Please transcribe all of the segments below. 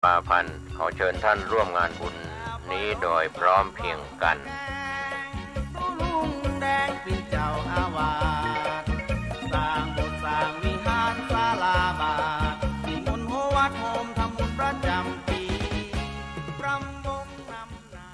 มาพันธ์ขอเชิญท่านร่วมงานบุญนี้โดยพร้อมเพรียงกันลุงแดงเป็นเจ้าอาวาสสร้างโบสถ์สร้างวิหารศาลาบาทนิมนต์หัววัดโฮมทำบุญประจำปีรำวงนำนา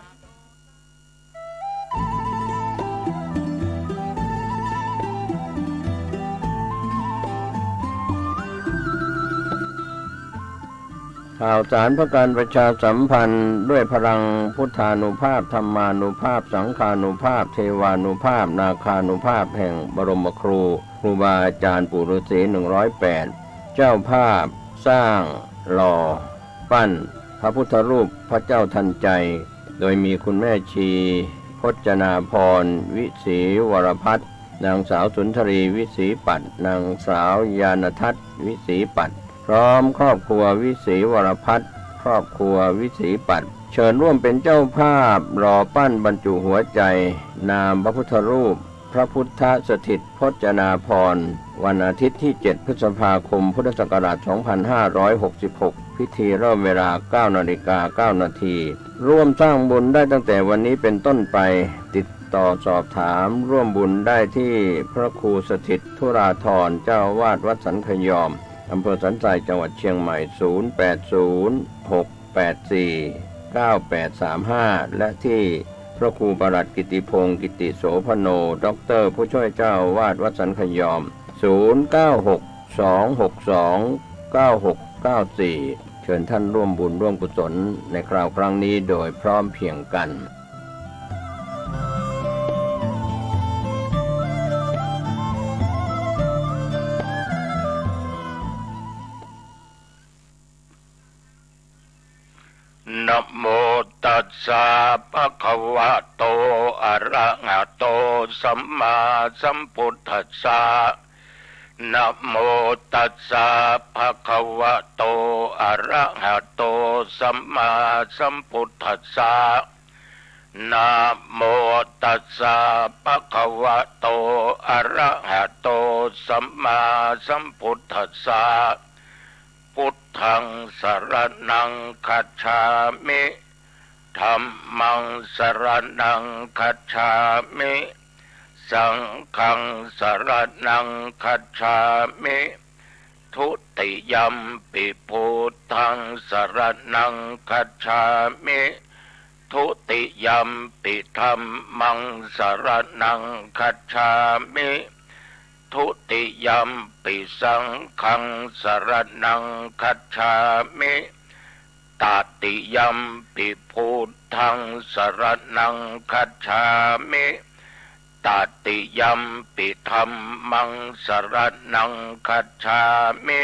ข่าวสารเพื่อการประชาสัมพันธ์ด้วยพลังพุทธานุภาพธรรมานุภาพสังฆานุภาพเทวานุภาพนาคานุภาพแห่งบรมครูบาอาจารย์ปู่ฤาษี108เจ้าภาพสร้างหล่อปั้นพระพุทธรูปพระเจ้าทันใจโดยมีคุณแม่ชีพจนาพรวิศีวรพัฒน์นางสาวสุนทรีวิศีปัตย์นางสาวยานทัศน์วิศีปัตย์พร้อมครอบครัววิศีวรพัฒน์ครอบครัววิศีปัตย์เชิญร่วมเป็นเจ้าภาพหล่อปั้นบรรจุหัวใจนามพระพุทธรูปพระพุทธสถิตพจนาพรวันอาทิตย์ที่7พฤษภาคมพุทธศักราช2566พิธีเริ่มเวลา 9:09 น.ร่วมสร้างบุญได้ตั้งแต่วันนี้เป็นต้นไปติดต่อสอบถามร่วมบุญได้ที่พระครูสถิตธุราธรเจ้าอาวาสวัดสันขยอมอำเภอสันทรายจังหวัดเชียงใหม่0806849835และที่พระครูประหลัดกิติพงศ์กิติโสพโนด็อกเตอร์ผู้ช่วยเจ้าอาวาสวัดสันขยอม0962629694เชิญท่านร่วมบุญร่วมกุศลในคราวครั้งนี้โดยพร้อมเพรียงกันนะโมตัสสะภะคะวะโตอะระหะโตสัมมาสัมพุทธัสสะนะโมตัสสะภะคะวะโตอะระหะโตสัมมาสัมพุทธัสสะนะโมตัสสะภะคะวะโตอะระหะโตสัมมาสัมพุทธัสสะพุทธังสรณังคัจฉามิธัมมังสรณังคัจฉามิสังฆังสรณังคัจฉามิทุติยัมปิพุทธังสรณังคัจฉามิทุติยัมปิธัมมังสรณังคัจฉามิทุติยัมปิสังฆังสรณังคัจฉามิตติยัมปิพุทธังสรณังคัจฉามิตติยัมปิธัมมังสรณังคัจฉามิ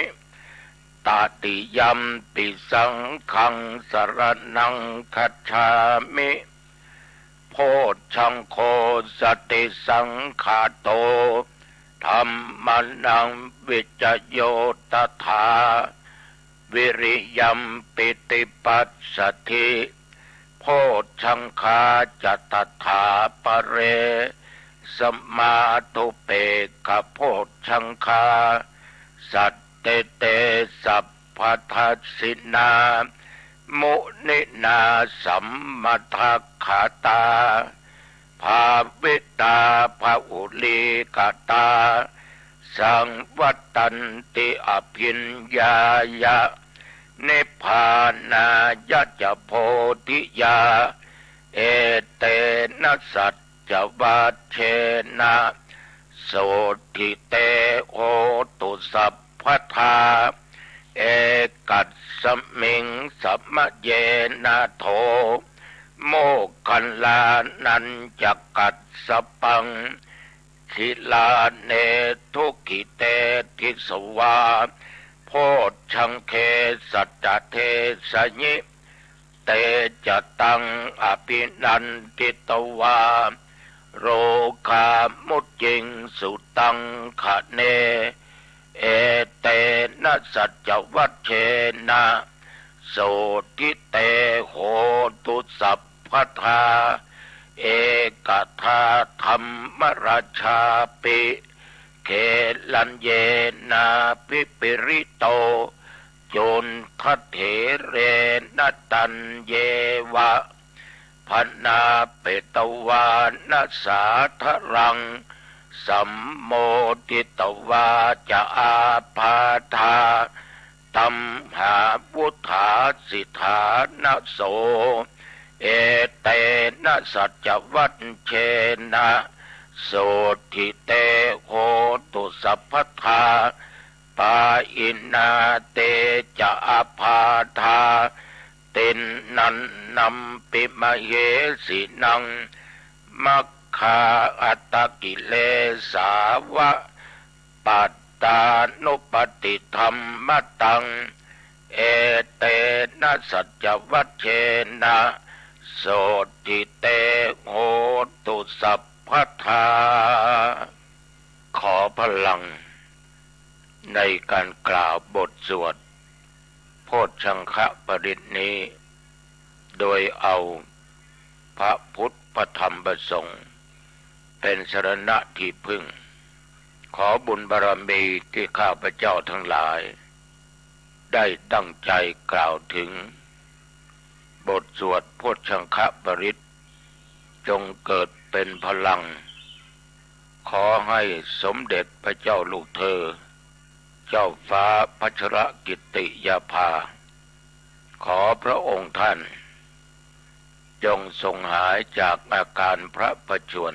ตติยัมปิสังฆังสรณังคัจฉามิโพชฌังโฆสติสังฆาโตธัมมานังวิจโยตถาวิริยัมปิติปัสสธิโพชฌังคาจัตถาปะเรสมาตุเปกะโพชฌังคาสัตเตเตสัพพทัสสินามุนินาสัมมาทัคขาตาภาวิตาภาอุลีกตาสังวัตตันติอภิญญายะนิพพานายะจะโพธิยาเอเตนะสัจจวัชเชนะโสทิเตโหตุสัพพทาเอกัสสมิงสัมมะเยนะโทโมคัลลานันจักกัสสปังขิลาเนทุกิเตทิสวาโพชฌังเคสัจจเทสยิเตจตังอภินันติตวาโรคามุจจิงสุตังขะเนเอเตนะสัจจวัชเชนะโสทิเตโหตุสัพพทาเอกทาธรรมราชาปิเขลัญเยนาปิปิริโต โยนทัตเถเรนตันเยวะพนาเปตวานัสสาทรังสัมโมติตวาจะอาพาธาตัมหาวุธาสิทานะโสเอเตนะสัจวัตเชนะโสทิเตโหตุสัพพทาปาอินาเตจะอาพาธาตินนันนัมปิมเหสินังมัคคาอัตตกิเลสาวะปัตตานุปติธรรมตังเอเตนะสัจวัตเชนะโสติเตโหตุสัพพทาขอพลังในการกล่าวบทสวดโพชฌังคปริตนี้โดยเอาพระพุทธพระธรรมพระสงฆ์เป็นสรณะที่พึ่งขอบุญบารมีที่ข้าพเจ้าทั้งหลายได้ตั้งใจกล่าวถึงบทสวดโพชฌังคปริตจงเกิดเป็นพลังขอให้สมเด็จพระเจ้าลูกเธอเจ้าฟ้าพัชรกิติยาภาขอพระองค์ท่านจงทรงหายจากอาการพระประชวร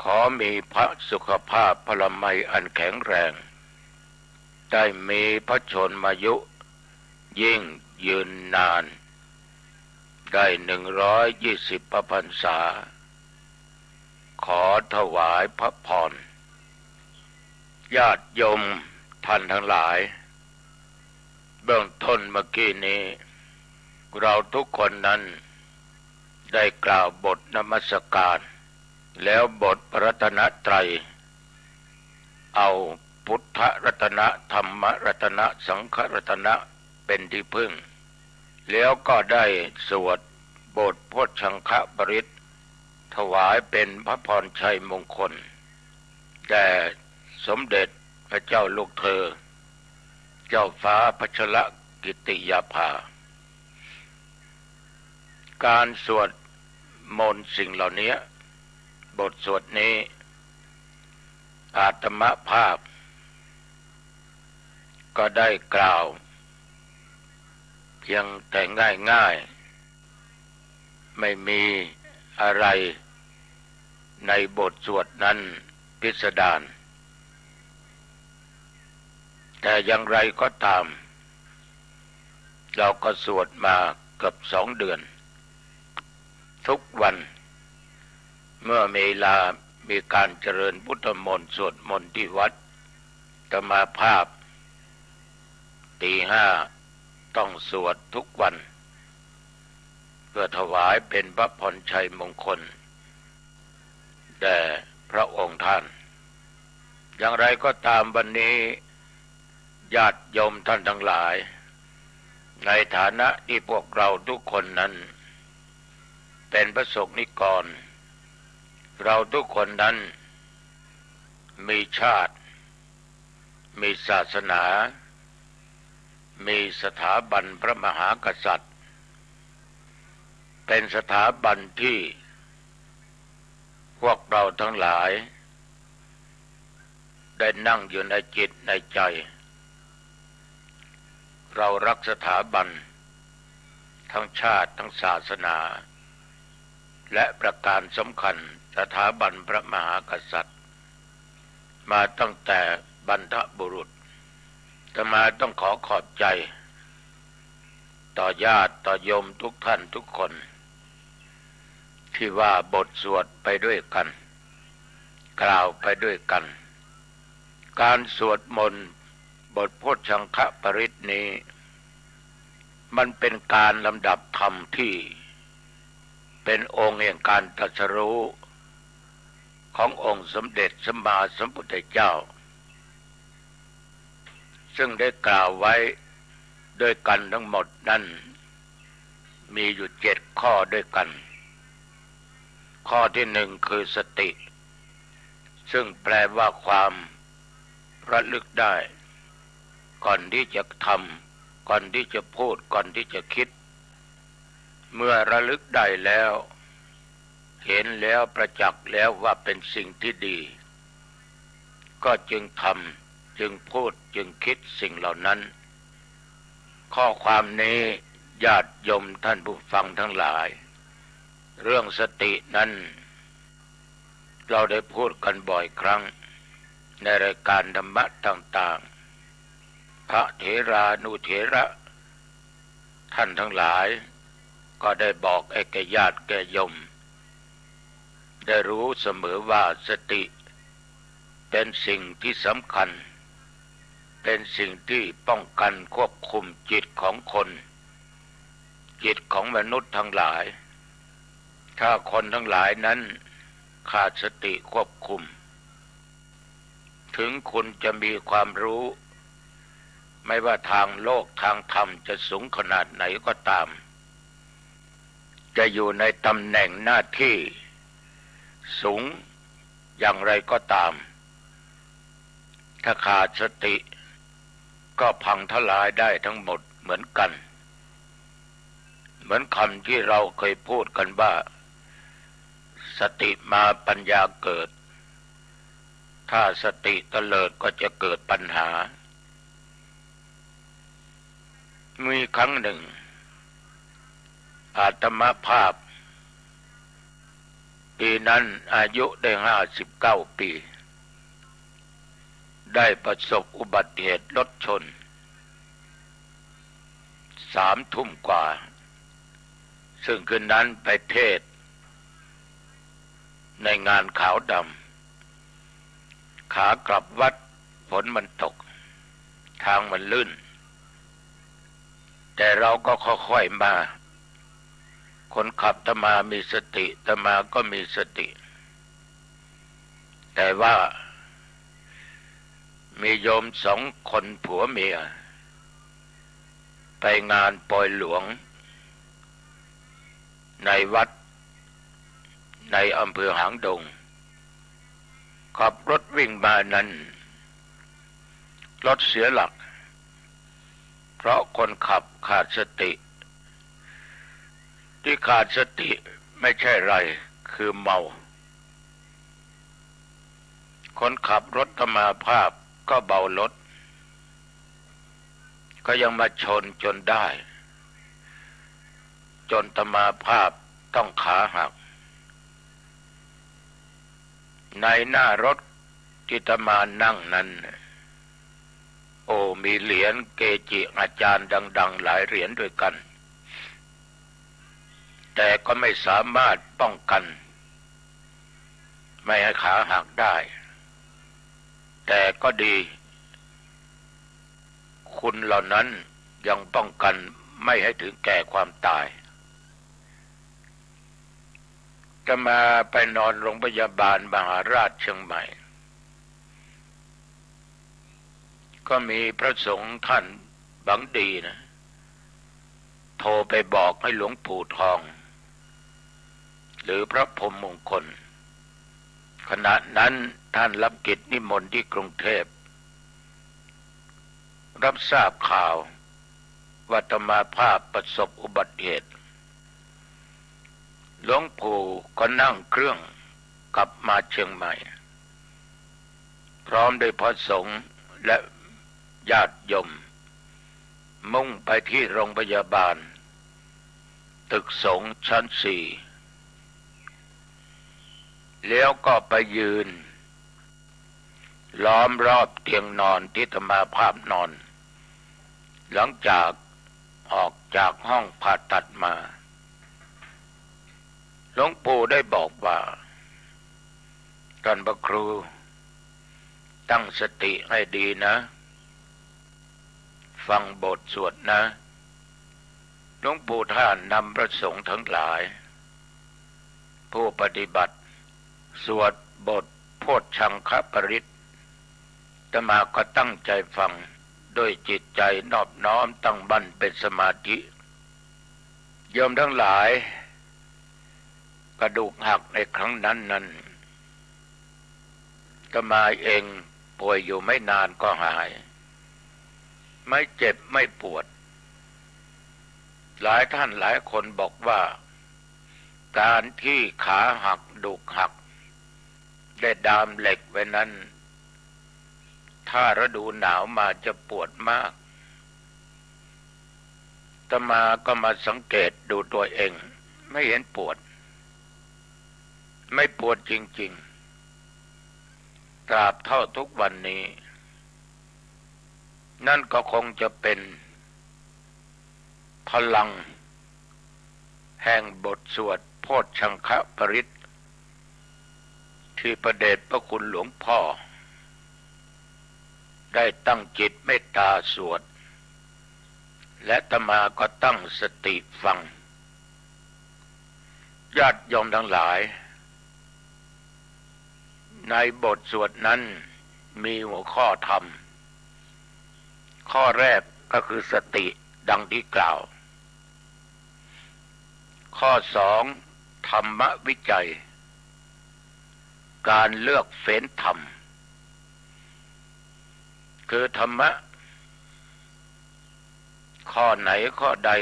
ขอมีพระสุขภาพพละไมอันแข็งแรงได้มีพระชนมายุยิ่งยืนนานได้120 พรรษาขอถวายพระพรญาติโยมท่านทั้งหลายเบื้องต้นเมื่อกี้นี้เราทุกคนนั้นได้กล่าวบทนมัสการแล้วบทพระรัตนตรัยเอาพุทธรัตนะธรรมรัตนะสังฆรัตนะเป็นที่พึ่งแล้วก็ได้สวดบทโพชฌังคปริตถวายเป็นพระพรชัยมงคลแด่สมเด็จพระเจ้าลูกเธอเจ้าฟ้าพัชรกิติยาภาการสวดมนต์สิ่งเหล่านี้บทสวดนี้อาตมภาพก็ได้กล่าวเพียงแต่ง่ายๆไม่มีอะไรในบทสวดนั้นพิสดารแต่อย่างไรก็ตามเราก็สวดมาเกือบ2 เดือนทุกวันเมื่อเวลามีการเจริญพุทธมนต์สวดมนต์ที่วัดอาตมาภาพตี 5ต้องสวดทุกวันเพื่อถวายเป็นพระพรชัยมงคลแด่พระองค์ท่านอย่างไรก็ตามวันนี้ญาติโยมท่านทั้งหลายในฐานะที่พวกเราทุกคนนั้นเป็นพระสงฆ์นิกรเราทุกคนนั้นมีชาติมีศาสนามีสถาบันพระมหากษัตริย์เป็นสถาบันที่พวกเราทั้งหลายได้นั่งอยู่ในจิตในใจเรารักสถาบันทั้งชาติทั้งศาสนาและประการสำคัญสถาบันพระมหากษัตริย์มาตั้งแต่บรรพบุรุษอาตมาต้องขอขอบใจต่อญาติต่อโยมทุกท่านทุกคนที่ว่าบทสวดไปด้วยกันกล่าวไปด้วยกันการสวดมนต์บทโพชฌังคปริตนี้มันเป็นการลำดับธรรมที่เป็นองค์แห่งการตรัสรู้ขององค์สมเด็จสัมมาสัมพุทธเจ้าซึ่งได้กล่าวไว้ด้วยกันทั้งหมดนั้นมีอยู่7 ข้อด้วยกันข้อที่ 1คือสติซึ่งแปลว่าความระลึกได้ ก่อนที่จะทำก่อนที่จะพูดก่อนที่จะคิดเมื่อระลึกได้แล้วเห็นแล้วประจักษ์แล้วว่าเป็นสิ่งที่ดีก็จึงทำจึงพูดจึงคิดสิ่งเหล่านั้นข้อความนี้ญาติโยมท่านผู้ฟังทั้งหลายเรื่องสตินั้นเราได้พูดกันบ่อยครั้งในรายการธรรมะต่างๆพระเถรานุเถระท่านทั้งหลายก็ได้บอกให้แก่ญาติแก่โยมได้รู้เสมอว่าสติเป็นสิ่งที่สำคัญเป็นสิ่งที่ป้องกันควบคุมจิตของคนจิตของมนุษย์ทั้งหลายถ้าคนทั้งหลายนั้นขาดสติควบคุมถึงคุณจะมีความรู้ไม่ว่าทางโลกทางธรรมจะสูงขนาดไหนก็ตามจะอยู่ในตำแหน่งหน้าที่สูงอย่างไรก็ตามถ้าขาดสติก็พังทลายได้ทั้งหมดเหมือนกันเหมือนคำที่เราเคยพูดกันว่าสติมาปัญญาเกิดถ้าสติเตลิดก็จะเกิดปัญหามีครั้งหนึ่งอาตมาภาพปีนั้นอายุได้59 ปีได้ประสบอุบัติเหตุรถชน3 ทุ่มกว่าซึ่งคืนนั้นไปเทศน์ในงานขาวดำขากลับวัดฝนมันตกทางมันลื่นแต่เราก็ค่อยๆมาคนขับอาตมามีสติอาตมาก็มีสติแต่ว่ามีโยม2 คนผัวเมียไปงานปล่อยหลวงในวัดในอำเภอหางดงขับรถวิ่งมานั้นรถเสียหลักเพราะคนขับขาดสติที่ขาดสติไม่ใช่ไรคือเมาคนขับรถธรรมาภาพก็เบารถก็ยังมาชนจนได้จนธรรมาภาพต้องขาหักในหน้ารถที่อาตมานั่งนั้นโอ้มีเหรียญเกจิอาจารย์ดังๆหลายเหรียญด้วยกันแต่ก็ไม่สามารถป้องกันไม่ให้ขาหักได้แต่ก็ดีคุณเหล่านั้นยังป้องกันไม่ให้ถึงแก่ความตายจะมาไปนอนโรงพยาบาลมหาราชเชียงใหม่ก็มีพระสงฆ์ท่านบังดีนะโทรไปบอกให้หลวงปู่ทองหรือพระพรหมมงคลขณะนั้นท่านรับกิจนิมนต์ที่กรุงเทพรับทราบข่าวว่าอาตมาภาพประสบอุบัติเหตุหลวงปู่ก็นั่งเครื่องกลับมาเชียงใหม่พร้อมด้วยพระสงฆ์และญาติโยมมุ่งไปที่โรงพยาบาลตึกสงฆ์ชั้น 4แล้วก็ไปยืนล้อมรอบเตียงนอนที่อาตมาภาพนอนหลังจากออกจากห้องผ่าตัดมาหลวงปู่ได้บอกว่าท่านพระครูตั้งสติให้ดีนะฟังบทสวดนะหลวงปู่ท่านนำพระสงฆ์ทั้งหลายผู้ปฏิบัติสวดบทโพชฌังคปริตอาตมาก็ตั้งใจฟังด้วยจิตใจนอบน้อมตั้งมั่นเป็นสมาธิโยมทั้งหลายกระดูกหักในครั้งนั้นอาตมาเองป่วยอยู่ไม่นานก็หาย ไม่เจ็บไม่ปวดหลายท่านหลายคนบอกว่าการที่ขาหักดุกหักได้ดามเหล็กไว้นั้นถ้าฤดูหนาวมาจะปวดมากอาตมาก็มาสังเกตดูตัวเองไม่เห็นปวดไม่ปวดจริงๆตราบเท่าทุกวันนี้นั่นก็คงจะเป็นพลังแห่งบทสวดโพชฌังคปริตที่พระเดชพระคุณหลวงพ่อได้ตั้งจิตเมตตาสวดและอาตมาก็ตั้งสติฟังญาติโยมทั้งหลายในบทสวดนั้นมีหัวข้อธรรมข้อแรกก็คือสติดังที่กล่าวข้อสองธรรมวิจัยการเลือกเฟ้นธรรมคือธรรมะข้อไหนข้อใด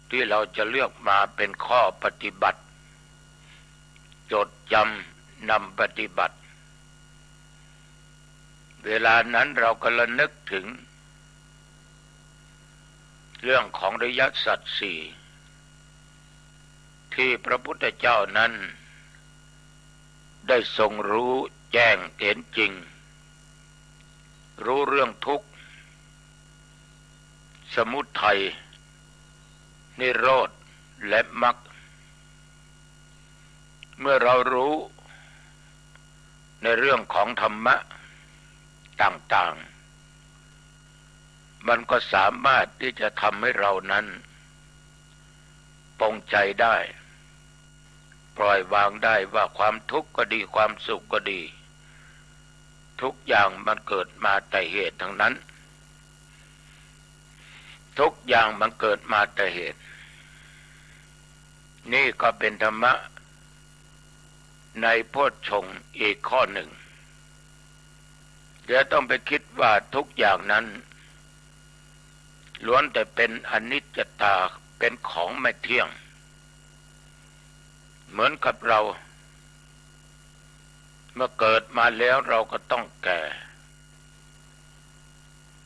ที่เราจะเลือกมาเป็นข้อปฏิบัติจดจำนำปฏิบัติเวลานั้นเราก็ระลึกถึงเรื่องของอริยสัจสี่ที่พระพุทธเจ้านั้นได้ทรงรู้แจ้งเห็นจริงรู้เรื่องทุกข์สมุทัยนิโรธและมรรคเมื่อเรารู้ในเรื่องของธรรมะต่างๆมันก็สามารถที่จะทำให้เรานั้นปลงใจได้ปล่อยวางได้ว่าความทุกข์ก็ดีความสุขก็ดีทุกอย่างมันเกิดมาแต่เหตุทั้งนั้นทุกอย่างมันเกิดมาแต่เหตุนี่ก็เป็นธรรมะในโพชฌงค์อีกข้อหนึ่งเดี๋ยวต้องไปคิดว่าทุกอย่างนั้นล้วนแต่เป็นอนิจจตาเป็นของไม่เที่ยงเหมือนกับเราเมื่อเกิดมาแล้วเราก็ต้องแก่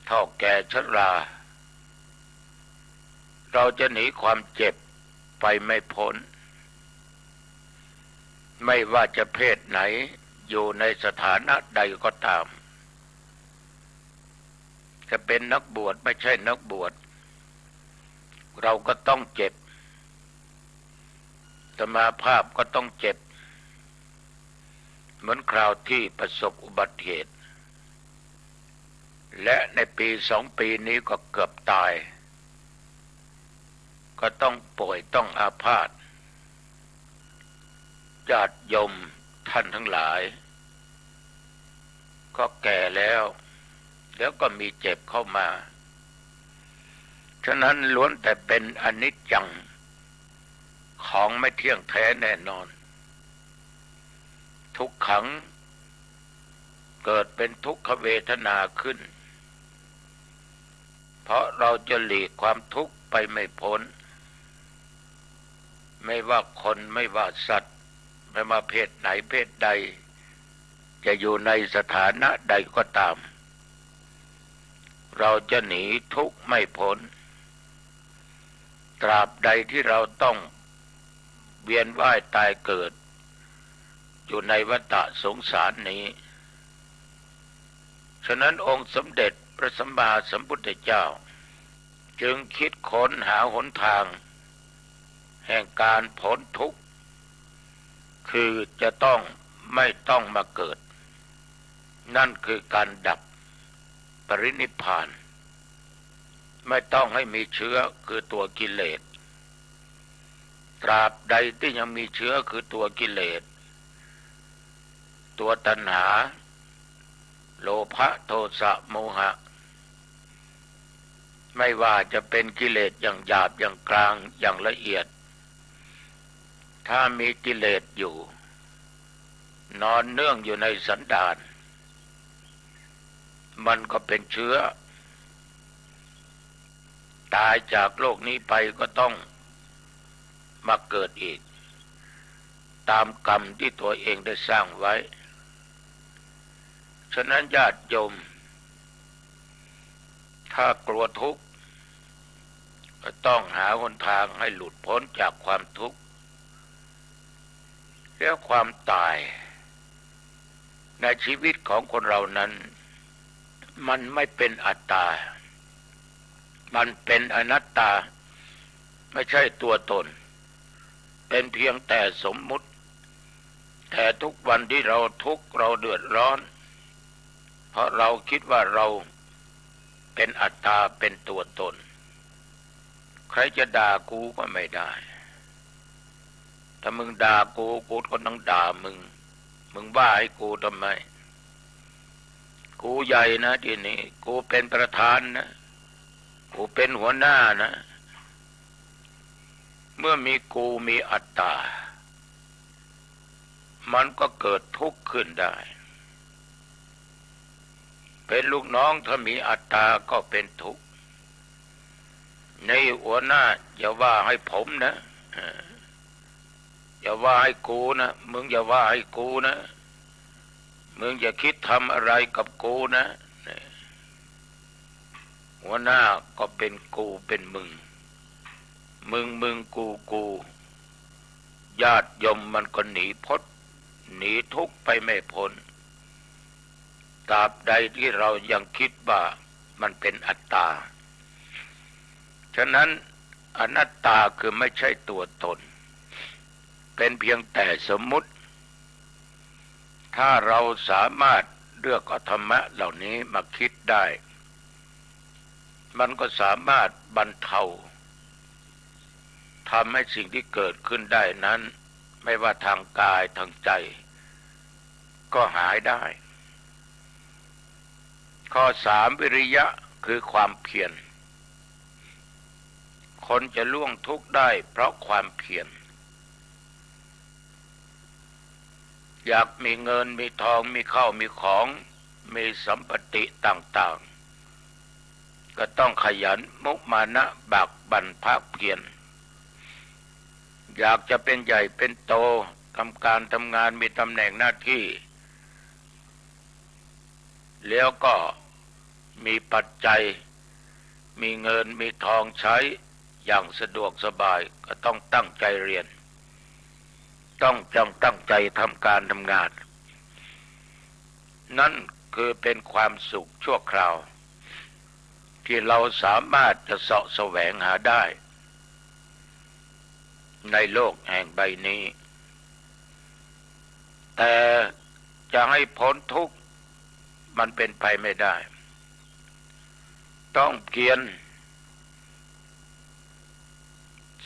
เฒ่าแก่ชราเราจะหนีความเจ็บไปไม่พ้นไม่ว่าจะเพศไหนอยู่ในสถานะใดก็ตามจะเป็นนักบวชไม่ใช่นักบวชเราก็ต้องเจ็บสมาภาพก็ต้องเจ็บเหมือนคราวที่ประสบอุบัติเหตุและในปี2 ปีนี้ก็เกือบตายก็ต้องป่วยต้องอาพาธญาติโยมท่านทั้งหลายก็แก่แล้วแล้วก็มีเจ็บเข้ามาฉะนั้นล้วนแต่เป็นอนิจจังของไม่เที่ยงแท้แน่นอนทุกขังเกิดเป็นทุกขเวทนาขึ้นเพราะเราจะหลีกความทุกข์ไปไม่พ้นไม่ว่าคนไม่ว่าสัตว์ไม่ว่าเพศไหนเพศใดจะอยู่ในสถานะใดก็ตามเราจะหนีทุกข์ไม่พ้นตราบใดที่เราต้องเวียนว่ายตายเกิดอยู่ในวัฏสงสารนี้ฉะนั้นองค์สมเด็จพระสัมมาสัมพุทธเจ้าจึงคิดค้นหาหนทางแห่งการพ้นทุกข์คือจะต้องไม่ต้องมาเกิดนั่นคือการดับปรินิพพานไม่ต้องให้มีเชื้อคือตัวกิเลสตราบใดที่ยังมีเชื้อคือตัวกิเลสตัวตัณหาโลภะโทสะโมหะไม่ว่าจะเป็นกิเลสอย่างหยาบอย่างกลางอย่างละเอียดถ้ามีกิเลสอยู่นอนเนื่องอยู่ในสันดานมันก็เป็นเชื้อ ตายจากโลกนี้ไปก็ต้องมาเกิดอีกตามกรรมที่ตัวเองได้สร้างไว้ฉะนั้นญาติโยมถ้ากลัวทุกข์ก็ต้องหาหนทางให้หลุดพ้นจากความทุกข์แล้วความตายในชีวิตของคนเรานั้นมันไม่เป็นอัตตามันเป็นอนัตตาไม่ใช่ตัวตนเป็นเพียงแต่สมมุติแต่ทุกวันที่เราทุกข์เราเดือดร้อนเพราะเราคิดว่าเราเป็นอัตตาเป็นตัวตนใครจะด่ากูก็ไม่ได้ถ้ามึงด่ากูกูก็ต้องด่ามึงว่าให้กูทำไมกูใหญ่นะที่นี่กูเป็นประธานนะกูเป็นหัวหน้านะเมื่อมีกูมีอัตตามันก็เกิดทุกข์ขึ้นได้เป็นลูกน้องถ้ามีอัตตาก็เป็นทุกข์ในหัวหน้าอย่าว่าให้ผมนะอย่าว่าให้กูนะมึงอย่าว่าให้กูนะมึงอย่าคิดทำอะไรกับกูนะหัวหน้าก็เป็นกูเป็นมึงกูญาติโยมมันก็หนีพ้นหนีทุกข์ไปไม่พ้นตราบใดที่เรายังคิดว่ามันเป็นอัตตาฉะนั้นอนัตตาคือไม่ใช่ตัวตนเป็นเพียงแต่สมมุติถ้าเราสามารถเลือกเอาธรรมะเหล่านี้มาคิดได้มันก็สามารถบรรเทาทำให้สิ่งที่เกิดขึ้นได้นั้นไม่ว่าทางกายทางใจก็หายได้ข้อ3วิริยะคือความเพียรคนจะล่วงทุกข์ได้เพราะความเพียรอยากมีเงินมีทองมีข้าวมีของมีสัมปติต่างๆก็ต้องขยันมุมานะบักบั่นภาคเพียรอยากจะเป็นใหญ่เป็นโตทำการทำงานมีตำแหน่งหน้าที่แล้วก็มีปัจจัยมีเงินมีทองใช้อย่างสะดวกสบายก็ต้องตั้งใจเรียนต้องตั้งใจทำการทำงานนั่นคือเป็นความสุขชั่วคราวที่เราสามารถจะเสาะแสวงหาได้ในโลกแห่งใบนี้แต่จะให้พ้นทุกข์มันเป็นไปไม่ได้ต้องเพียร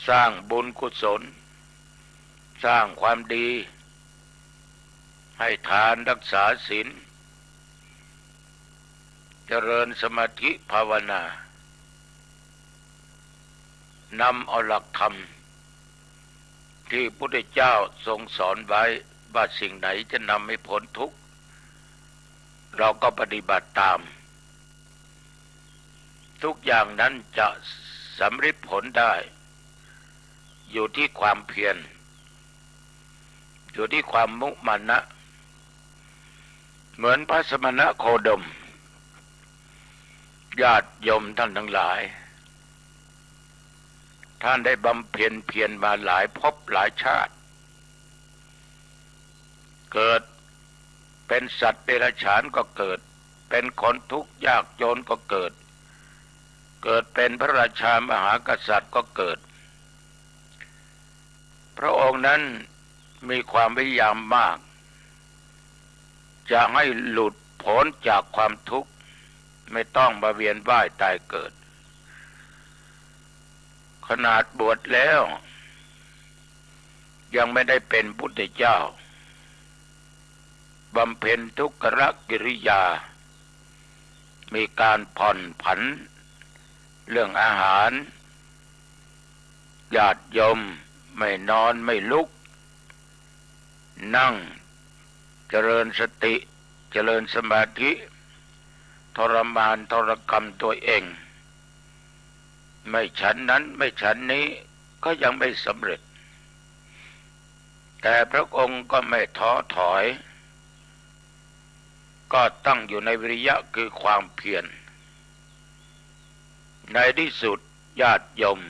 สร้างบุญกุศลสร้างความดีให้ทานรักษาศีลเจริญสมาธิภาวนานำเอาหลักธรรมที่พระพุทธเจ้าทรงสอนไว้ว่าสิ่งไหนจะนำให้พ้นทุกข์เราก็ปฏิบัติตามทุกอย่างนั้นจะสำเร็จผลได้อยู่ที่ความเพียรอยู่ที่ความมุมานะเหมือนพระสมณโคดมญาติโยมท่านทั้งหลายท่านได้บำเพ็ญเพียรมาหลายภพหลายชาติเกิดเป็นสัตว์เดรัจฉานก็เกิดเป็นคนทุกข์ยากจนก็เกิดเป็นพระราชามหากษัตริย์ก็เกิดพระองค์นั้นมีความพยายามมากจะให้หลุดพ้นจากความทุกข์ไม่ต้องมาเวียนว่ายตายเกิดขนาดบวชแล้วยังไม่ได้เป็นพุทธเจ้าบำเพ็ญทุกขกิริยามีการผ่อนผันเรื่องอาหารญาติโยมไม่นอนไม่ลุกนั่งเจริญสติเจริญสมาธิทรมานทรกรรมตัวเอง ไม่ฉันนั้นไม่ฉันนี้ก็ยังไม่สำเร็จแต่พระองค์ก็ไม่ท้อถอยก็ตั้งอยู่ในวิริยะคือความเพียรในที่สุดญาติโยม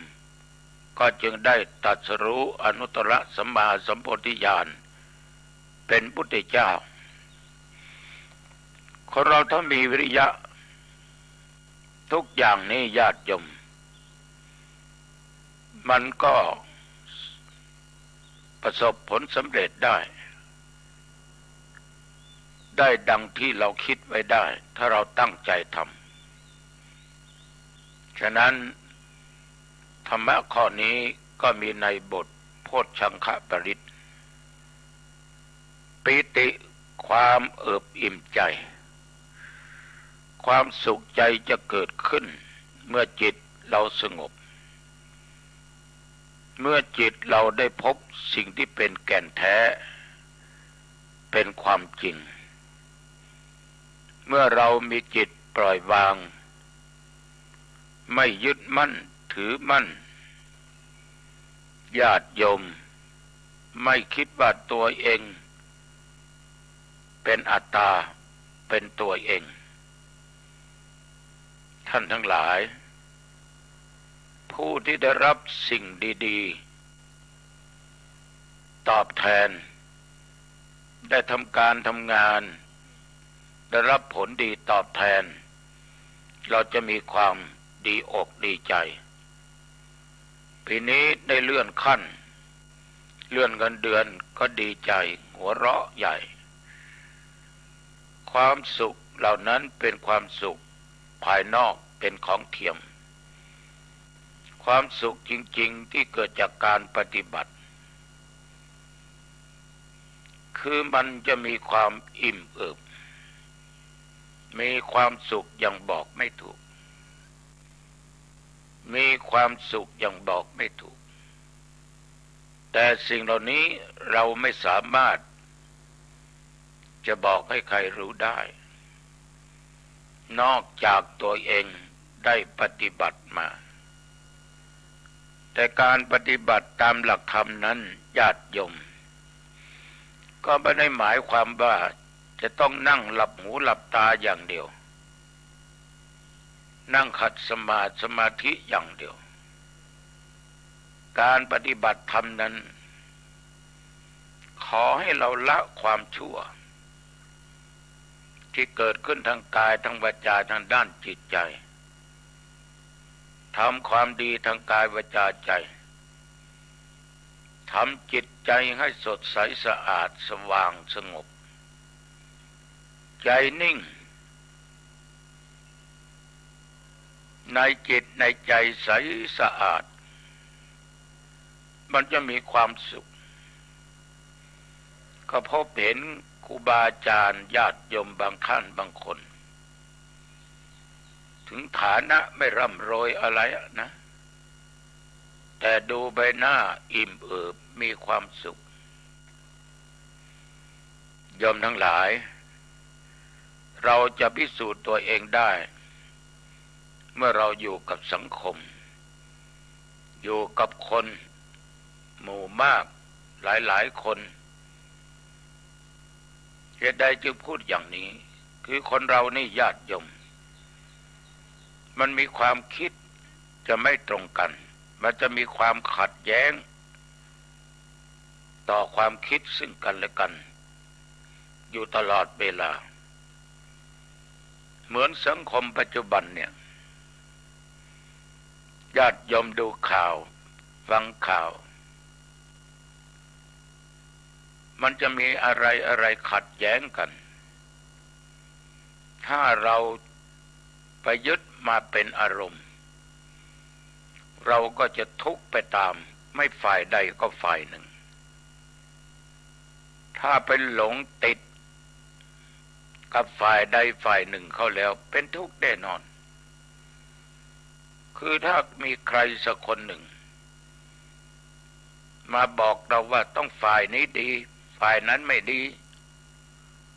ก็จึงได้ตรัสรู้อนุตตรสัมมาสัมโพธิญาณเป็นพุทธเจ้าคนเราถ้ามีวิริยะทุกอย่างนี้ญาติโยมมันก็ประสบผลสำเร็จได้ดังที่เราคิดไว้ได้ถ้าเราตั้งใจทำฉะนั้นธรรมะข้อนี้ก็มีในบทโพชฌังคปริตปิติความเอิบอิ่มใจความสุขใจจะเกิดขึ้นเมื่อจิตเราสงบเมื่อจิตเราได้พบสิ่งที่เป็นแก่นแท้เป็นความจริงเมื่อเรามีจิตปล่อยวางไม่ยึดมั่นถือมั่นญาติโยมไม่คิดว่าตัวเองเป็นอัตตาเป็นตัวเองท่านทั้งหลายผู้ที่ได้รับสิ่งดีๆตอบแทนได้ทำการทำงานได้รับผลดีตอบแทนเราจะมีความดีอกดีใจปีนี้ได้เลื่อนขั้นเลื่อนเงินเดือนก็ดีใจหัวเราะใหญ่ความสุขเหล่านั้นเป็นความสุขภายนอกเป็นของเทียมความสุขจริงๆที่เกิดจากการปฏิบัติคือมันจะมีความอิ่มเอิบมีความสุขอย่างบอกไม่ถูกมีความสุขอย่างบอกไม่ถูกแต่สิ่งเหล่านี้เราไม่สามารถจะบอกให้ใครรู้ได้นอกจากตัวเองได้ปฏิบัติมาแต่การปฏิบัติตามหลักธรรมนั้นญาติโยมก็ไม่ได้หมายความว่าจะต้องนั่งหลับหูหลับตาอย่างเดียวนั่งขัดสมาธิอย่างเดียวการปฏิบัติธรรมนั้นขอให้เราละความชั่วที่เกิดขึ้นทางกายทางวาจาทางด้านจิตใจทำความดีทางกายวาจาใจทำจิตใจให้สดใสสะอาดสว่างสงบใจนิ่งในจิตในใจใสสะอาดมันจะมีความสุขก็พบเห็นครูบาอาจารย์ญาติโยมบางท่านบางคนถึงฐานะไม่ร่ำรวยอะไรนะแต่ดูใบหน้าอิ่มเอิบมีความสุขโยมทั้งหลายเราจะพิสูจน์ตัวเองได้เมื่อเราอยู่กับสังคมอยู่กับคนหมู่มากหลายๆคนเหตุใดจึงพูดอย่างนี้คือคนเรานี่ญาติโยมมันมีความคิดจะไม่ตรงกันมันจะมีความขัดแย้งต่อความคิดซึ่งกันและกันอยู่ตลอดเวลาเหมือนสังคมปัจจุบันเนี่ยญาติโยมดูข่าวฟังข่าวมันจะมีอะไรขัดแย้งกันถ้าเราไปยึดมาเป็นอารมณ์เราก็จะทุกข์ไปตามไม่ฝ่ายใดก็ฝ่ายหนึ่งถ้าไปหลงติดกับฝ่ายใดฝ่ายหนึ่งเข้าแล้วเป็นทุกข์แน่นอนคือถ้ามีใครสักคนหนึ่งมาบอกเราว่าต้องฝ่ายนี้ดีฝ่ายนั้นไม่ดี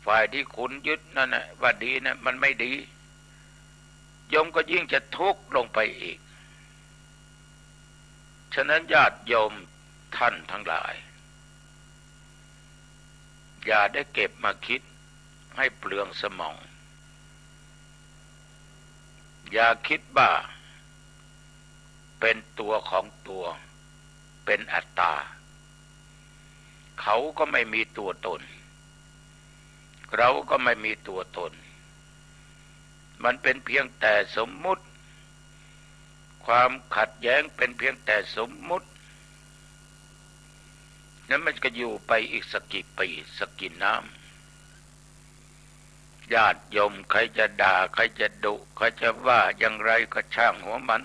ฝ่ายที่คุณยึดนั่นนะว่าดีนะมันไม่ดีโยมก็ยิ่งจะทุกข์ลงไปอีก ฉะนั้นญาติโยมท่านทั้งหลายอย่าได้เก็บมาคิดให้เปลืองสมองอย่าคิดว่าเป็นตัวของตัวเป็นอัตตาเขาก็ไม่มีตัวตนเราก็ไม่มีตัวตนมันเป็นเพียงแต่สมมุติความขัดแย้งเป็นเพียงแต่สมมุตินั้นมันก็อยู่ไปอีกสักกี่ปีสักกี่น้ำญาติโยมใครจะด่าใครจะดุใครจะว่าอย่างไรก็ช่างหัวมัน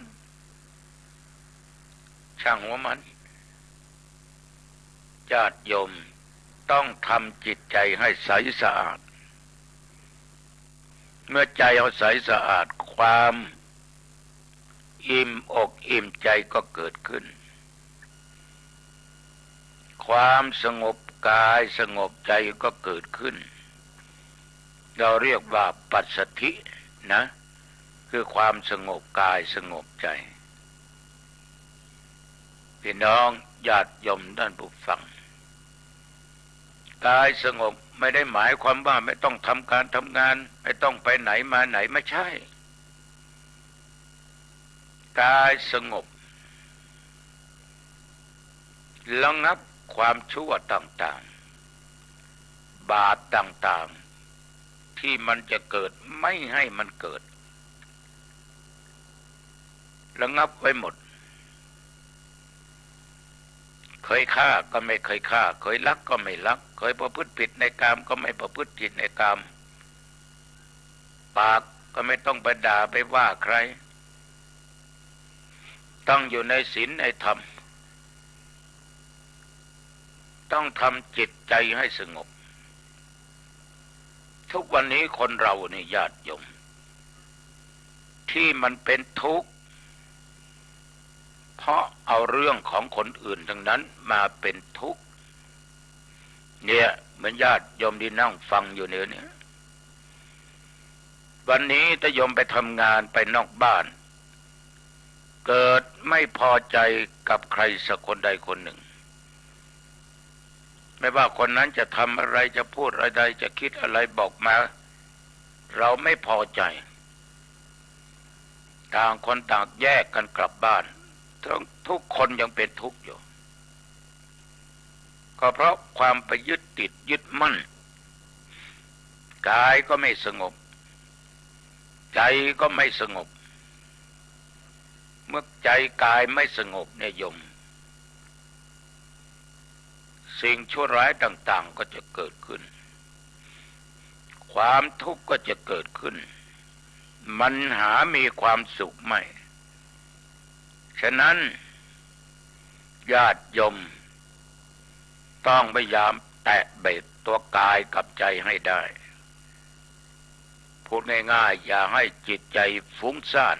ช่างหัวมันญาติโยมต้องทำจิตใจให้ใสสะอาดเมื่อใจเอาใสสะอาดความอิ่มอกอิ่มใจก็เกิดขึ้นความสงบกายสงบใจก็เกิดขึ้นเราเรียกว่าปัสสัทธินะคือความสงบกายสงบใจพี่น้องญาติโยมท่านผู้ฟังกายสงบไม่ได้หมายความว่าไม่ต้องทำการทำงานไม่ต้องไปไหนมาไหนไม่ใช่กายสงบระงับความชั่วต่างๆบาปต่างๆที่มันจะเกิดไม่ให้มันเกิดระงับไว้หมดเคยฆ่าก็ไม่เคยฆ่าเคยลักก็ไม่ลักเคยประพฤติผิดในกามก็ไม่ประพฤติผิดในกามปากก็ไม่ต้องไปด่าไปว่าใครต้องอยู่ในศีลในธรรมต้องทำจิตใจให้สงบทุกวันนี้คนเราเนี่ยญาติโยมที่มันเป็นทุกข์เพราะเอาเรื่องของคนอื่นทั้งนั้นมาเป็นทุกข์เนี่ยเหมือนญาติโยมที่นั่งฟังอยู่เนี่ยวันนี้ถ้าโยมไปทำงานไปนอกบ้านเกิดไม่พอใจกับใครสักคนใดคนหนึ่งไม่ว่าคนนั้นจะทำอะไรจะพูดอะไรจะคิดอะไรบอกมาเราไม่พอใจต่างคนต่างแยกกันกลับบ้านทุกคนยังเป็นทุกข์อยู่ก็เพราะความไปยึดติดยึดมั่นกายก็ไม่สงบใจก็ไม่สงบเมื่อใจกายไม่สงบเนี่ยโยมสิ่งชั่วร้ายต่างๆก็จะเกิดขึ้นความทุกข์ก็จะเกิดขึ้นมันหามีความสุขไม่ฉะนั้นญาติโยมต้องพยายามแตะเบ็ดตัวกายกับใจให้ได้พูดง่ายๆอย่าให้จิตใจฟุ้งซ่าน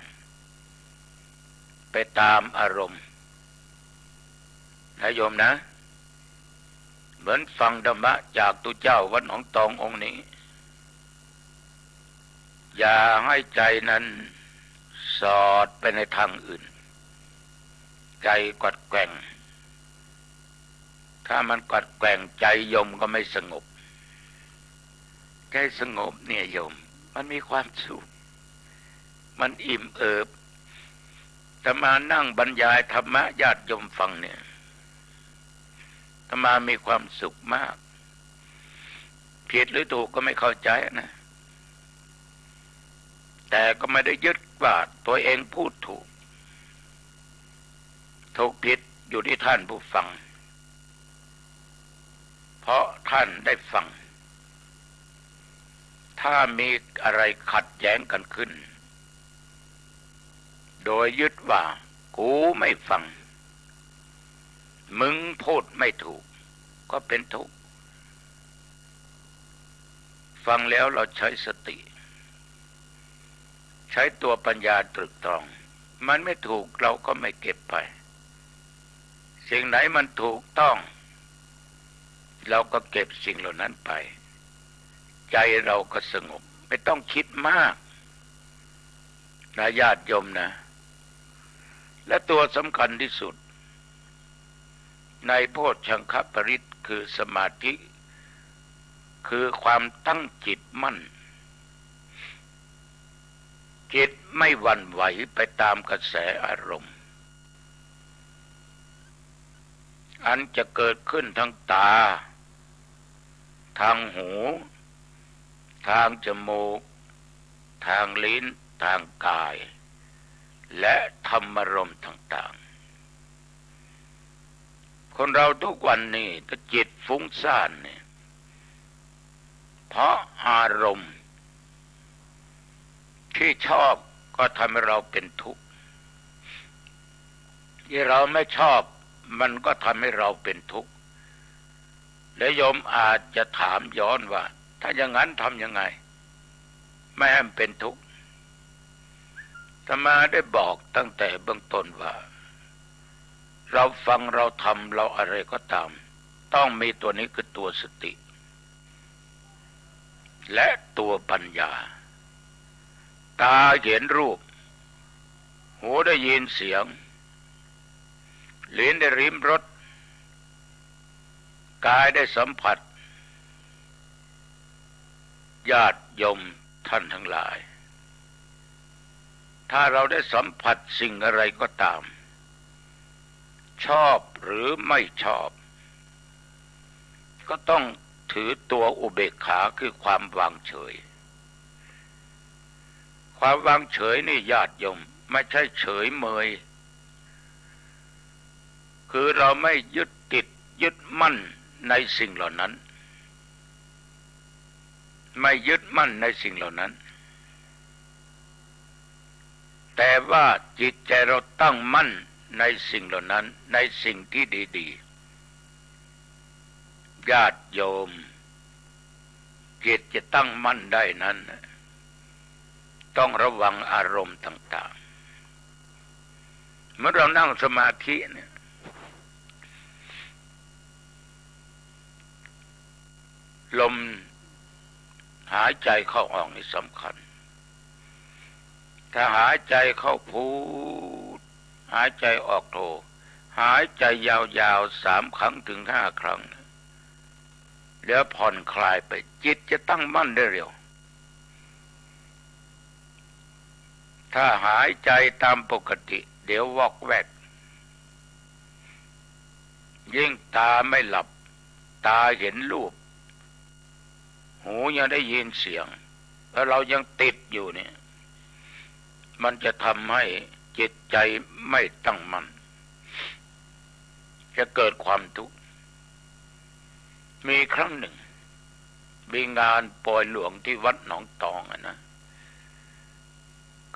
ไปตามอารมณ์นะโยมนะเหมือนฟังธรรมะจากตุเจ้าวัดหนองตององค์นี้อย่าให้ใจนั้นสอดไปในทางอื่นใจกัดแกว่งถ้ามันกัดแกว่งใจโยมก็ไม่สงบใจสงบเนี่ยโยมมันมีความสุขมันอิ่มเอิบแต่มานั่งบรรยายธรรมะญาติโยมฟังเนี่ยธรรมามีความสุขมากผิดหรือถูกก็ไม่เข้าใจนะแต่ก็ไม่ได้ยึดว่าตัวเองพูดถูกผิดอยู่ที่ท่านผู้ฟังเพราะท่านได้ฟังถ้ามีอะไรขัดแย้งกันขึ้นโดยยึดว่ากูไม่ฟังมึงพูดไม่ถูกก็เป็นทุกข์ฟังแล้วเราใช้สติใช้ตัวปัญญาตรึกตรองมันไม่ถูกเราก็ไม่เก็บไปสิ่งไหนมันถูกต้องเราก็เก็บสิ่งเหล่านั้นไปใจเราก็สงบไม่ต้องคิดมากนะญาติโยมนะและตัวสำคัญที่สุด ในโพชฌังคปริตคือสมาธิคือความตั้งจิตมั่นจิตไม่หวั่นไหวไปตามกระแสอารมณ์อันจะเกิดขึ้นทางตาทางหูทางจมูกทางลิ้นทางกายและธรรมารมณ์ต่างๆคนเราทุกวันนี้ถ้าจิตฟุ้งซ่านเนี่ยเพราะอารมณ์ที่ชอบก็ทำให้เราเป็นทุกข์ที่เราไม่ชอบมันก็ทำให้เราเป็นทุกข์และโยมอาจจะถามย้อนว่าถ้าอย่างนั้นทำยังไงไม่ให้มันเป็นทุกข์อาตมาได้บอกตั้งแต่เบื้องต้นว่าเราฟังเราทำเราอะไรก็ตามต้องมีตัวนี้คือตัวสติและตัวปัญญาตาเห็นรูปหูได้ยินเสียงลิ้นได้ลิ้มรสกายได้สัมผัสญาติโยมท่านทั้งหลายถ้าเราได้สัมผัสสิ่งอะไรก็ตามชอบหรือไม่ชอบก็ต้องถือตัวอุเบกขาคือความวางเฉยความวางเฉยนี่ญาติโยมไม่ใช่เฉยเมยคือเราไม่ยึดติดยึดมั่นในสิ่งเหล่านั้นไม่ยึดมั่นในสิ่งเหล่านั้นแต่ว่าจิตใจเราตั้งมั่นในสิ่งเหล่านั้นในสิ่งที่ดีๆญาติโยมจิตจะตั้งมั่นได้นั้นต้องระวังอารมณ์ต่างๆเมื่อเรานั่งสมาธิเนี่ยลมหายใจเข้าออกนี่สำคัญถ้าหายใจเข้าพูดหายใจออกโทหายใจยาวๆ3 ครั้งถึง5 ครั้งแล้วผ่อนคลายไปจิตจะตั้งมั่นได้เร็วถ้าหายใจตามปกติเดี๋ยววอกแวกยิ่งตาไม่หลับตาเห็นรูปหูยังได้ยินเสียงแล้วเรายังติดอยู่เนี่ยมันจะทำให้จิตใจไม่ตั้งมั่นจะเกิดความทุกข์มีครั้งหนึ่งมีงานปล่อยหลวงที่วัดหนองตองนะ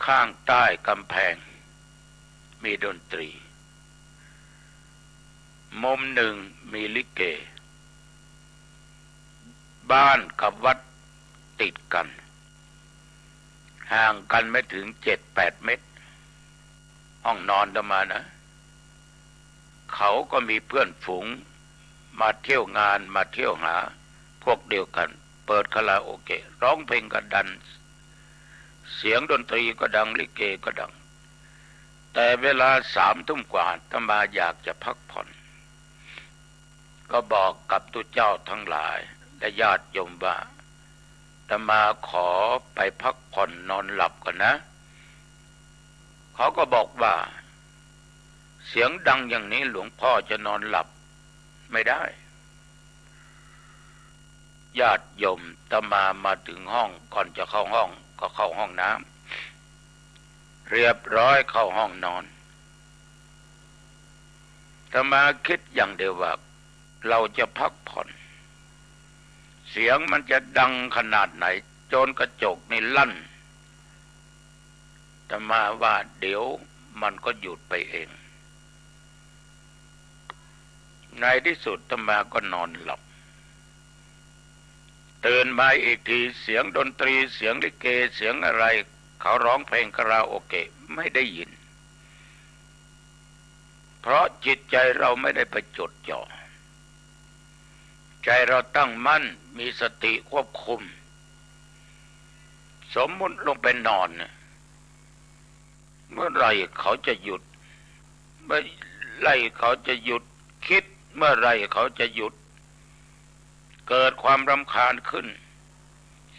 ข้างใต้กำแพงมีดนตรีมุมหนึ่งมีลิเกบ้านกับวัดติดกันห่างกันไม่ถึง7-8 เมตรห้องนอนประมาณนะเขาก็มีเพื่อนฝูงมาเที่ยวงานมาเที่ยวหาพวกเดียวกันเปิดคาราโอเกะร้องเพลงก็ดังเสียงดนตรีก็ดังลิเกก็ดังแต่เวลา3 ทุ่มกว่าอาตมาอยากจะพักผ่อนก็บอกกับตุเจ้าทั้งหลายและญาติโยมว่าอาตมาขอไปพักผ่อนนอนหลับก่อนนะเขาก็บอกว่าเสียงดังอย่างนี้หลวงพ่อจะนอนหลับไม่ได้ญาติโยมอาตมาถึงห้องก่อนจะเข้าห้องก็เข้าห้องน้ำเรียบร้อยเข้าห้องนอนอาตมาคิดอย่างเดียวว่าเราจะพักผ่อนเสียงมันจะดังขนาดไหนจนกระจกนี่ลั่นอาตมาว่าเดี๋ยวมันก็หยุดไปเองในที่สุดอาตมาก็นอนหลับตื่นมาอีกทีเสียงดนตรีเสียงลิเกเสียงอะไรเขาร้องเพลงคาราโอเกะไม่ได้ยินเพราะจิตใจเราไม่ได้ไปจดจ่อใจเราตั้งมั่นมีสติควบคุมสมมุติลงไปนอนเมื่อไรเขาจะหยุดเมื่อไรเขาจะหยุดคิด เมื่อไรเขาจะหยุดเกิดความรำคาญขึ้น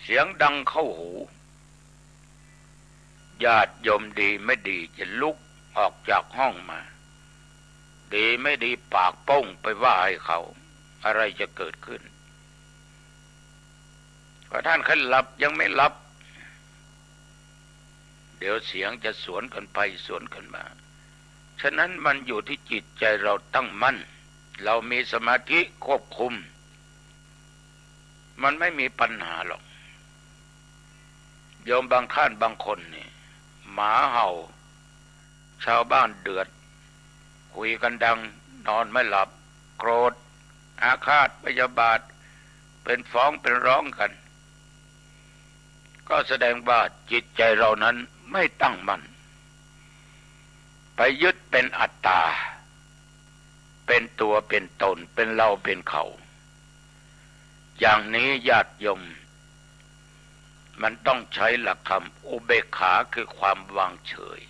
เสียงดังเข้าหูญาติโยมดีไม่ดีจะลุกออกจากห้องมาดีไม่ดีปากโป้งไปว่าให้เขาอะไรจะเกิดขึ้นก็ท่านขึ้นหลับยังไม่หลับเดี๋ยวเสียงจะสวนกันไปสวนกันมาฉะนั้นมันอยู่ที่จิตใจเราตั้งมั่นเรามีสมาธิควบคุมมันไม่มีปัญหาหรอกโยมบางท่านบางคนนี่หมาเห่าชาวบ้านเดือดคุยกันดังนอนไม่หลับโกรธอาฆาตพยาบาทเป็นฟ้องเป็นร้องกันก็แสดงว่าจิตใจเรานั้นไม่ตั้งมั่นไปยึดเป็นอัตตาเป็นตัวเป็นตนเป็นเราเป็นเขาอย่างนี้ญาติโยมมันต้องใช้หลักธรรมอุเบกขาคือความวางเฉย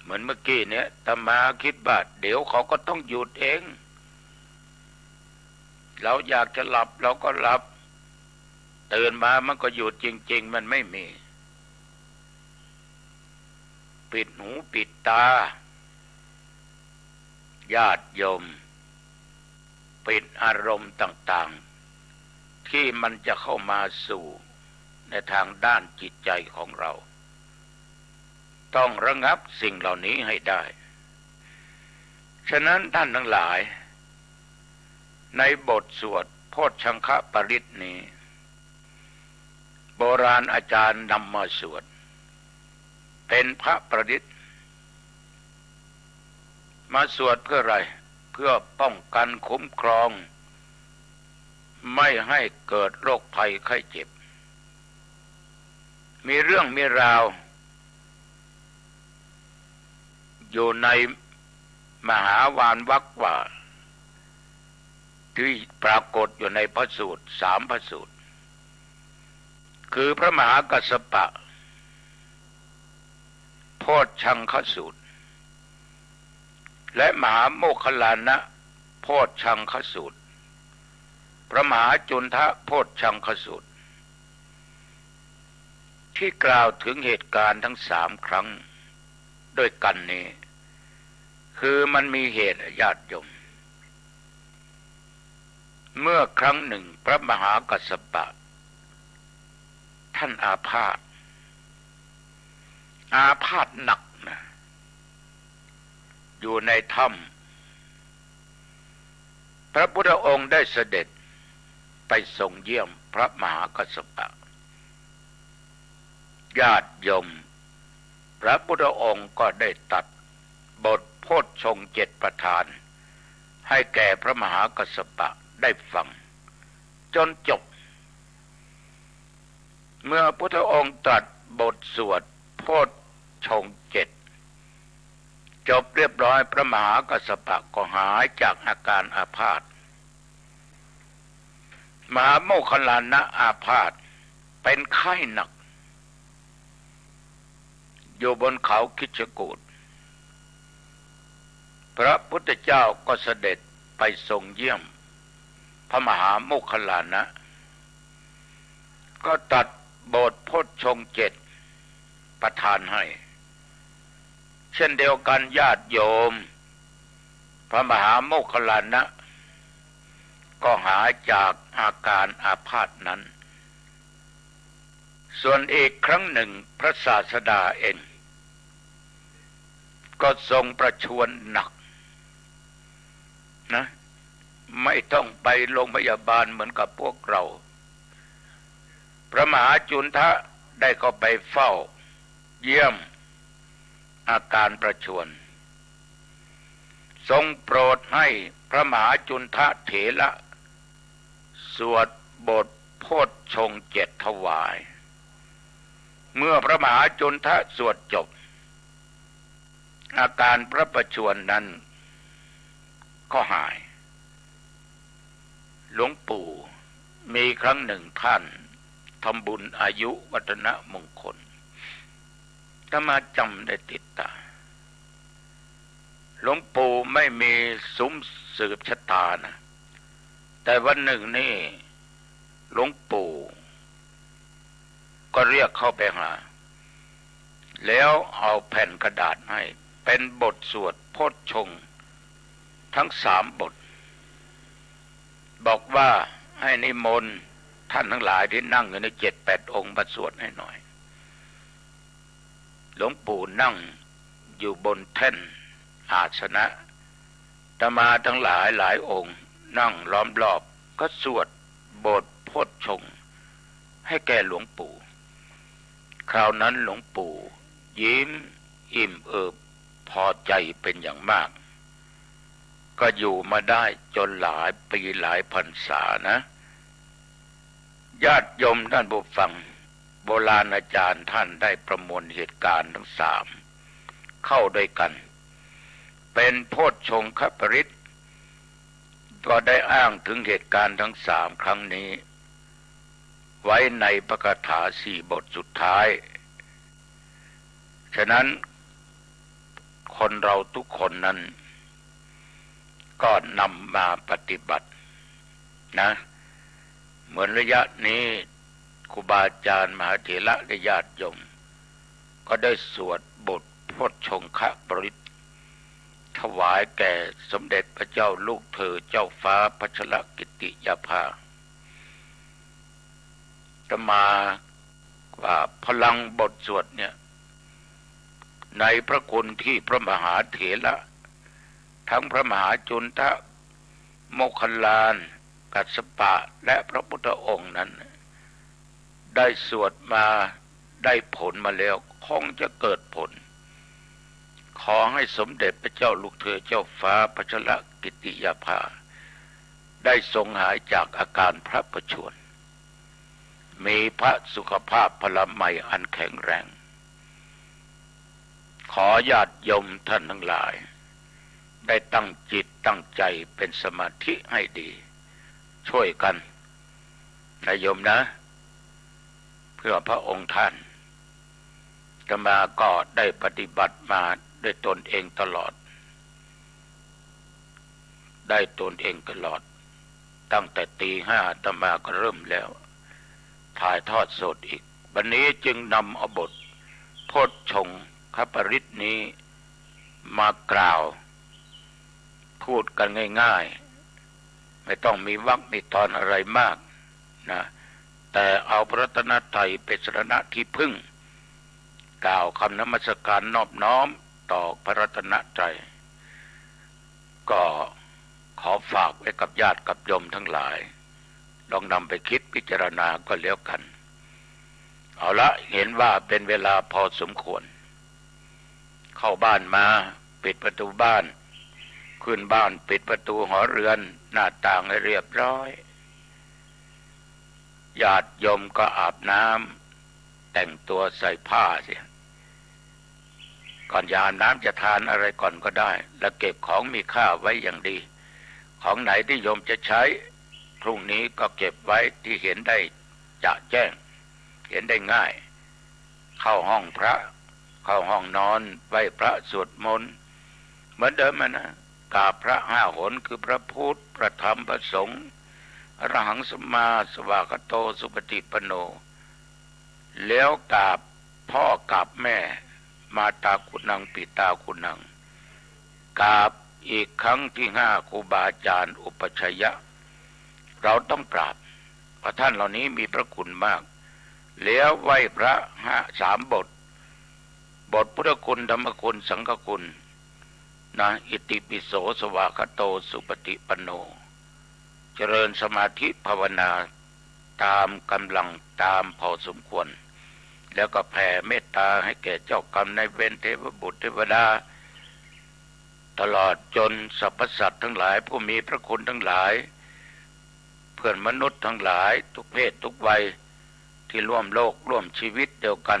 เหมือนเมื่อกี้เนี่ยอาตมาคิดว่าเดี๋ยวเขาก็ต้องหยุดเองเราอยากจะหลับเราก็หลับตื่นมามันก็หยุดจริงๆมันไม่มีปิดหูปิดตาญาติโยมปิดอารมณ์ต่างๆที่มันจะเข้ามาสู่ในทางด้านจิตใจของเราต้องระงับสิ่งเหล่านี้ให้ได้ฉะนั้นท่านทั้งหลายในบทสวดโพชฌังคปริตนี้โบราณอาจารย์นำมาสวดเป็นพระประดิษฐ์มาสวดเพื่ออะไรเพื่อป้องกันคุ้มครองไม่ให้เกิดโรคภัยไข้เจ็บมีเรื่องมีราวอยู่ในมหาวานวรรคว่าที่ปรากฏอยู่ในพระสูตร3 พระสูตรคือพระมหากัสสปะโพชฌังคสูตรและมหาโมคคัลลานะโพชฌังคสูตรพระมหาจุนทะโพชฌังคสูตรที่กล่าวถึงเหตุการณ์ทั้ง3 ครั้งด้วยกันนี้คือมันมีเหตุญาติโยมเมื่อครั้งหนึ่งพระมหากัสสปะท่านอาพาธหนักนะอยู่ในถ้ำพระพุทธองค์ได้เสด็จไปทรงเยี่ยมพระมหากัสสปะญาติโยมพระพุทธองค์ก็ได้ตรัสบทโพชฌงค์7 ประธานให้แก่พระมหากัสสปะได้ฟังจนจบเมื่อพุทธองค์ตรัสบทสวดโพชฌงค์7จบเรียบร้อยพระมหากัสสปะก็หายจากอาการอาพาธมหาโมคคัลลานะอาพาธเป็นไข้หนักอยู่บนเขาคิชกูฏพระพุทธเจ้าก็เสด็จไปทรงเยี่ยมพระมหาโมคคัลลานะก็ตัดบทโพชฌงค์7ประทานให้เช่นเดียวกันญาติโยมพระมหาโมคคัลลานะก็หายจากอาการอาพาธนั้นส่วนอีกครั้งหนึ่งพระศาสดาเองก็ทรงประชวรหนักนะไม่ต้องไปโรงพยาบาลเหมือนกับพวกเราพระมหาจุนทะได้เข้าไปเฝ้าเยี่ยมอาการประชวรทรงโปรดให้พระมหาจุนทะเถระสวดบทโพชฌงค์7ถวายเมื่อพระมหาจุนทะสวดจบอาการพระประชวรนั้นก็หายหลวงปู่มีครั้งหนึ่งท่านทำบุญอายุวัฒนมงคลถ้ามาจำได้ติดตา หลวงปู่ไม่มีซุ้มสืบชะตานะแต่วันหนึ่งนี่หลวงปู่ก็เรียกเข้าไปหาแล้วเอาแผ่นกระดาษให้เป็นบทสวดโพชฌงค์ทั้ง3 บทบอกว่าให้นิมนต์ท่านทั้งหลายที่นั่งอยู่ใน7-8 องค์มาสวดให้หน่อยหลวงปู่นั่งอยู่บนแท่นอาสนะอาตมาทั้งหลายองค์นั่งล้อมรอบก็สวดบทโพชฌงค์ให้แก่หลวงปู่คราวนั้นหลวงปู่ยิ้มอิ่มเอิบพอใจเป็นอย่างมากก็อยู่มาได้จนหลายปีหลายพรรษานะญาติโยมท่านผู้ฟังโบราณอาจารย์ท่านได้ประมวลเหตุการณ์ทั้ง3เข้าด้วยกันเป็นโพชฌงคปริตก็ได้อ้างถึงเหตุการณ์ทั้ง3ครั้งนี้ไว้ในพระคาถา4 บทสุดท้ายฉะนั้นคนเราทุกคนนั้นก็นำมาปฏิบัตินะเหมือนระยะนี้ครูบาอาจารย์มหาเถระและญาติโยมก็ได้สวดบทโพชฌงคปริตถวายแก่สมเด็จพระเจ้าลูกเธอเจ้าฟ้าพัชรกิติยาภาจะมาว่าพลังบทสวดเนี่ยในพระคุณที่พระมหาเถระทั้งพระมหาจุนทะโมคคัลลานกัสสปะและพระพุทธองค์นั้นได้สวดมาได้ผลมาแล้วคงจะเกิดผลขอให้สมเด็จพระเจ้าลูกเธอเจ้าฟ้าพัชรกิติยาภาได้ทรงหายจากอาการพระประชวรมีพระสุขภาพพลามัยอันแข็งแรงขอญาติโยมท่านทั้งหลายได้ตั้งจิตตั้งใจเป็นสมาธิให้ดีช่วยกันนะโยมนะเพื่อพระองค์ท่านอาตมาก็ได้ปฏิบัติมาด้วยตนเองตลอดตั้งแต่ตี 5อาตมาก็เริ่มแล้วถ่ายทอดสดอีกวันนี้จึงนำเอาบทโพชฌงคปริตนี้มากล่าวพูดกันง่ายๆไม่ต้องมีวรรคมีตอนอะไรมากนะแต่เอาพระรัตนตรัยเป็นสรณะที่พึ่งกล่าวคำนมัสการนอบน้อมต่อพระรัตนตรัยก็ขอฝากไว้กับญาติกับโยมทั้งหลายลองนำไปคิดพิจารณาก็แล้วกันเอาละเห็นว่าเป็นเวลาพอสมควรเข้าบ้านมาปิดประตูบ้านขึ้นบ้านปิดประตูหอเรือนหน้าต่างให้เรียบร้อยญาติโยมก็อาบน้ำแต่งตัวใส่ผ้าเสียก่อนจะอาบน้ำจะทานอะไรก่อนก็ได้แล้วเก็บของมีค่าไว้อย่างดีของไหนที่โยมจะใช้พรุ่งนี้ก็เก็บไว้ที่เห็นได้จะแจ้งเห็นได้ง่ายเข้าห้องพระเข้าห้องนอนไหว้พระสวดมนต์เหมือนเดิมนะกราบพระ5 หนคือพระพุทธพระธรรมพระสงฆ์อรหังสัมมาสวากโตสุปฏิปันโนแล้วกราบพ่อกราบแม่มาตาคุณังปิตาคุณังกราบอีกครั้งที่5ครูบาอาจารย์อุปชัยยะเราต้องกราบเพราะท่านเหล่านี้มีพระคุณมากแล้วไหว้พระ3 บทพุทธคุณธรรมคุณสังฆคุณนะอิติปิโสสวากโตสุปฏิปันโนเจริญสมาธิภาวนาตามกำลังตามพอสมควรแล้วก็แผ่เมตตาให้แก่เจ้ากรรมนายเวรเทพบุตรเทวดาตลอดจนสรรพสัตว์ทั้งหลายผู้มีพระคุณทั้งหลายเพื่อนมนุษย์ทั้งหลายทุกเพศทุกวัยที่ร่วมโลกร่วมชีวิตเดียวกัน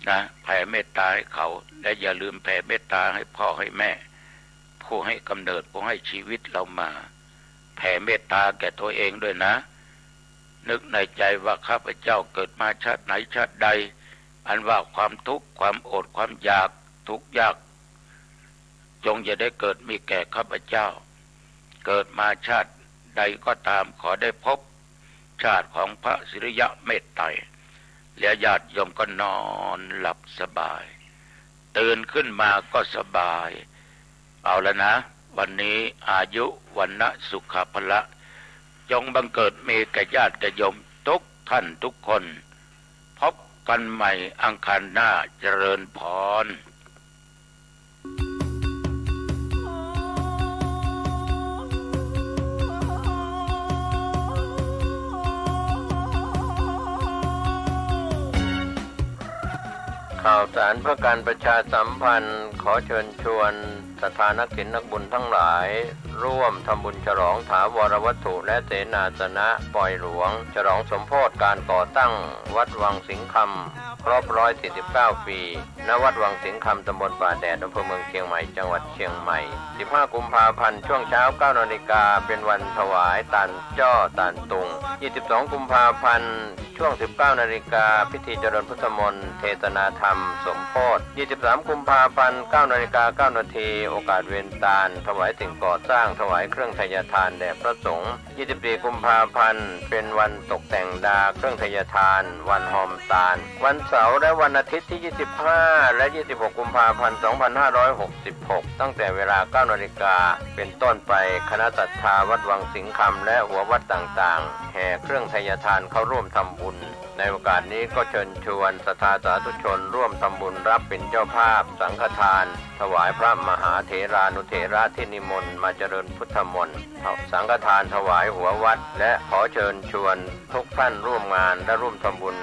นะแผ่เมตตาให้เขาและอย่าลืมแผ่เมตตาให้พ่อให้แม่ผู้ให้กำเนิดผู้ให้ชีวิตเรามาแผ่เมตตาแก่ตัวเองด้วยนะนึกในใจว่าข้าพเจ้าเกิดมาชาติไหนชาติใดอันว่าความทุกข์ความอดความอยากทุกข์ยาก จงอย่าได้เกิดมีแก่ข้าพเจ้าเกิดมาชาติใดก็ตามขอได้พบชาติของพระสิริยะเมตไตรแล้วญาติโยมก็นอนหลับสบายตื่นขึ้นมาก็สบายเอาละนะวันนี้อายุวันนะสุขภละจงบังเกิดมีแก่ญาติแก่โยมทุกท่านทุกคนพบกันใหม่อังคารหน้าเจริญพรข่าวสารเพื่อการประชาสัมพันธ์ขอเชิญชวนศรัทธานักศิลนักบุญทั้งหลายร่วมทำบุญฉลองถาวรวัตถุและเสนาสนะปล่อยหลวงฉลองสมโภชการก่อตั้งวัดวังสิงคำครบ149 ปีณวัดวังสิงคำตำบลป่าแดดอำเภอเมืองเชียงใหม่จังหวัดเชียงใหม่15 กุมภาพันธ์ช่วงเช้า 9 นาฬิกาเป็นวันถวายตาลจ้อตาลตุง22 กุมภาพันธ์ช่วง 19 นาฬิกาพิธีเจริญพุทธมนต์เทศนาธรรมสมโภช23 กุมภาพันธ์ 9 นาฬิกา 9 นาทีโอกาสเวียนตาลถวายสิ่งก่อสร้างถวายเครื่องทยทานแด่พระสงฆ์24 กุมภาพันธ์เป็นวันตกแต่งดาเครื่องทยทานวันหอมตาลวันเสาร์และวันอาทิตย์ที่ 25 และ 26 กุมภาพันธ์ 2566 ตั้งแต่เวลา 9 นาฬิกาเป็นต้นไปคณะศรัทธาวัดวังสิงคำและหัววัดต่างๆแห่เครื่องทยทานเข้าร่วมทำบุญในโอกาสนี้ก็เชิญชวนศรัทธาสาธุชนร่วมทำบุญรับเป็นเจ้าภาพสังฆทานถวายพระมหาเถรานุเถระที่นิมนต์มาเจริญพุทธมนต์สังฆทานถวายหัววัดและขอเชิญชวนทุกท่านร่วมงานและร่วมทำบุญ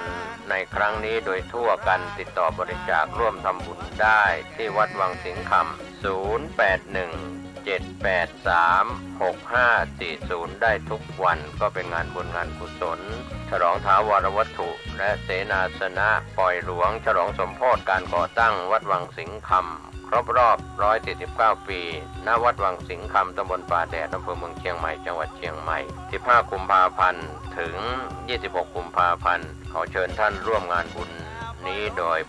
ในครั้งนี้โดยทั่วกันติดต่อบริจาคร่วมทำบุญได้ที่วัดวังสิงคำ081-783-6540 ได้ทุกวันก็เป็นงานบุญงานกุศลฉลองท้าวรวัตถุและเสนาสนะปล่อยหลวงฉลองสมโภชการก่อตั้งวัดวังสิงคำครบรอบ149 ปีณวัดวังสิงคำตำบลป่าแดดอำเภอเมืองเชียงใหม่จังหวัดเชียงใหม่15 กุมภาพันธ์ถึง 26 กุมภาพันธ์ขอเชิญท่านร่วมงานบุญนี้โดย